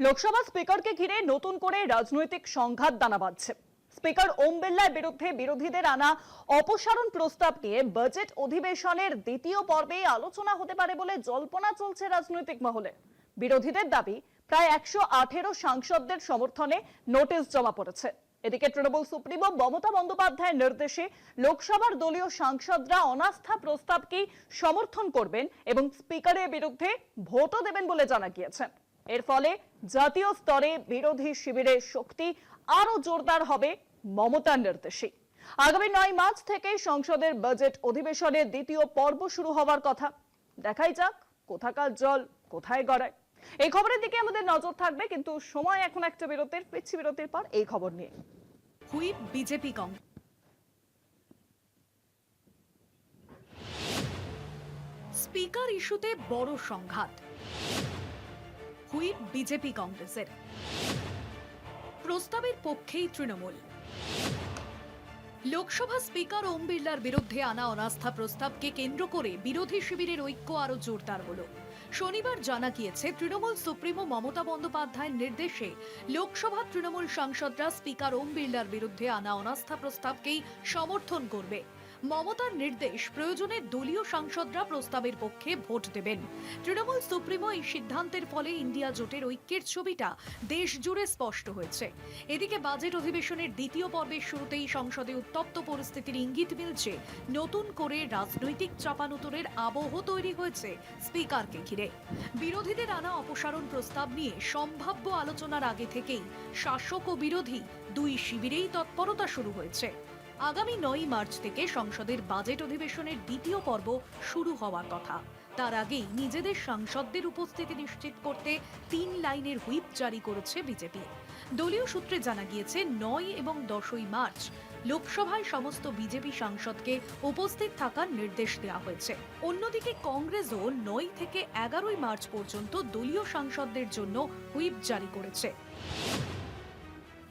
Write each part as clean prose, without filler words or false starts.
লোকসভা স্পিকারকে ঘিরে নতুন করে রাজনৈতিক সংঘাত দানা বাঁধছে। স্পিকার ওম বিড়লার বিরুদ্ধে বিরোধীদের আনা অপসারণ প্রস্তাব নিয়ে বাজেট অধিবেশনের দ্বিতীয় পর্বে আলোচনা হতে পারে বলে জল্পনা চলছে রাজনৈতিক মহলে। বিরোধীদের দাবি, প্রায় 118 সাংসদদের সমর্থনে নোটিশ জমা পড়েছে। এদিকে তৃণমূল সুপ্রিমো মমতা বন্দ্যোপাধ্যায়ের নির্দেশে লোকসভার দলীয় সাংসদরা অনাস্থা প্রস্তাবকেই সমর্থন করবেন এবং স্পিকারের বিরুদ্ধে ভোটও দেবেন বলে জানা গিয়েছে। এর ফলে জাতীয় স্তরে বিরোধী শিবিরের শক্তি আরো জোরদার হবে মমতার নির্দেশে। আগামী 9 মার্চ থেকে সংসদের বাজেট অধিবেশনের দ্বিতীয় পর্ব শুরু হওয়ার কথা। দেখাই যাক কোথাকার জল কোথায় গড়ায়। এই খবরের দিকে আমাদের নজর থাকবে, কিন্তু সময় এখন একটা বিরতির। ফিরছি বিরতির পর এই খবর নিয়ে। Whip BJP Congress. স্পিকার ইস্যুতে বড় সংঘাত। হুইপ বিজেপি কংগ্রেসের। প্রস্তাবের পক্ষেই তৃণমূল। লোকসভা স্পিকার ওম বিড়লার বিরুদ্ধে আনা অনাস্থা প্রস্তাবকে কেন্দ্র করে বিরোধী শিবিরের ঐক্য আরো জোরদার হলো। শনিবার জানা গিয়েছে, তৃণমূল সুপ্রিমো মমতা বন্দ্যোপাধ্যায়ের নির্দেশে লোকসভা তৃণমূল সাংসদরা স্পিকার ওম বিড়লার বিরুদ্ধে আনা অনাস্থা প্রস্তাবকেই সমর্থন করবে। মমতার নির্দেশ, প্রয়োজনে দলীয় সাংসদরা প্রস্তাবের পক্ষে ভোট দেবেন। তৃণমূল সুপ্রিমো এই সিদ্ধান্তের ফলে ইন্ডিয়া জোটের ঐক্যের ছবিটা দেশ জুড়ে স্পষ্ট হয়েছে। এদিকে বাজেট অধিবেশনের দ্বিতীয় পর্বের শুরুতেই সংসদে উত্তপ্ত পরিস্থিতির ইঙ্গিত মিলছে। নতুন করে রাজনৈতিক চাপানুতরের আবহ তৈরি হয়েছে স্পিকারকে ঘিরে। বিরোধীদের আনা অপসারণ প্রস্তাব নিয়ে সম্ভাব্য আলোচনার আগে থেকেই শাসক ও বিরোধী দুই শিবিরেই তৎপরতা শুরু হয়েছে। আগামী 9 মার্চ থেকে সংসদের বাজেট অধিবেশনের দ্বিতীয় পর্ব শুরু হওয়ার কথা। তার আগেই নিজেদের সাংসদদের উপস্থিতি নিশ্চিত করতে 3 লাইনের হুইপ জারি করেছে বিজেপি। দলীয় সূত্রে জানা গিয়েছে, 9 এবং 10 মার্চ লোকসভায় সমস্ত বিজেপি সাংসদকে উপস্থিত থাকার নির্দেশ দেওয়া হয়েছে। অন্যদিকে কংগ্রেসও 9 থেকে 11 মার্চ পর্যন্ত দলীয় সাংসদদের জন্য হুইপ জারি করেছে।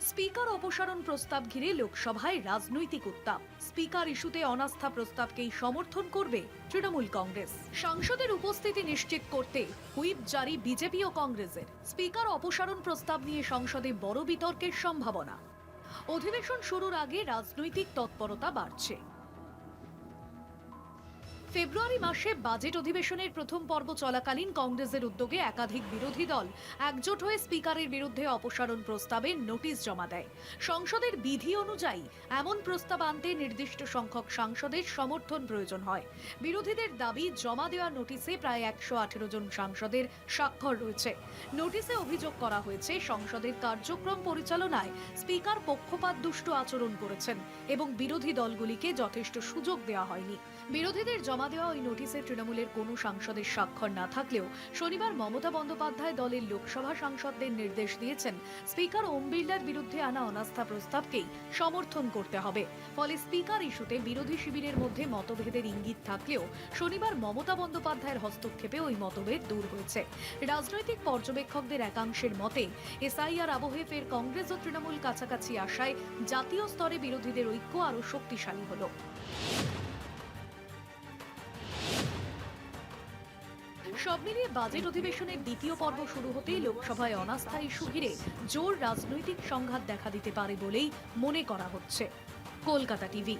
স্পিকার অপসারণ প্রস্তাব ঘিরে লোকসভায় রাজনৈতিক উত্তাপ। স্পিকার ইস্যুতে অনাস্থা প্রস্তাবকেই সমর্থন করবে তৃণমূল কংগ্রেস। সাংসদের উপস্থিতি নিশ্চিত করতে হুইপ জারি বিজেপি ও কংগ্রেসের। স্পিকার অপসারণ প্রস্তাব নিয়ে সংসদে বড় বিতর্কের সম্ভাবনা। অধিবেশন শুরুর আগে রাজনৈতিক তৎপরতা বাড়ছে। ফেব্রুয়ারি মাসে বাজেট অধিবেশনের প্রথম পর্ব চলাকালীন কংগ্রেসের উদ্যোগে একাধিক বিরোধী দল একজোট হয়ে স্পিকারের বিরুদ্ধে অপসারণ প্রস্তাবের নোটিশ জমা দেয়। সংসদের বিধি অনুযায়ী এমন প্রস্তাব আনতে নির্দিষ্ট সংখ্যক সাংসদের সমর্থন প্রয়োজন হয়। বিরোধীদের দাবি, জমা দেওয়া নোটিশে প্রায় 118 জন সাংসদের স্বাক্ষর রয়েছে। নোটিশে অভিযোগ করা হয়েছে, সংসদের কার্যক্রম পরিচালনায় স্পিকার পক্ষপাত দুষ্ট আচরণ করেছেন এবং বিরোধী দলগুলিকে যথেষ্ট সুযোগ দেওয়া হয়নি। বিরোধীদের জমা দেওয়া ওই নোটিশে তৃণমূলের কোনো সাংসদের স্বাক্ষর না থাকলেও শনিবার মমতা বন্দ্যোপাধ্যায় দলের লোকসভা সাংসদদের নির্দেশ দিয়েছেন, স্পিকার ওম বিড়লার বিরুদ্ধে আনা অনাস্থা প্রস্তাবকেই সমর্থন করতে হবে। ফলে স্পিকার ইস্যুতে বিরোধী শিবিরের মধ্যে মতভেদের ইঙ্গিত থাকলেও শনিবার মমতা বন্দ্যোপাধ্যায়ের হস্তক্ষেপে ওই মতভেদ দূর হয়েছে। রাজনৈতিক পর্যবেক্ষকদের একাংশের মতে, এসআইআর আবহে ফের কংগ্রেস ও তৃণমূল কাছাকাছি আসায় জাতীয় স্তরে বিরোধীদের ঐক্য আরও শক্তিশালী হলো। সব মিলিয়ে বাজেট অধিবেশনের দ্বিতীয় পর্ব শুরু হতেই লোকসভায় অনাস্থা ইস্যু ঘিরে জোর রাজনৈতিক সংঘাত দেখা দিতে পারে বলেই মনে করা হচ্ছে। কলকাতা টিভি।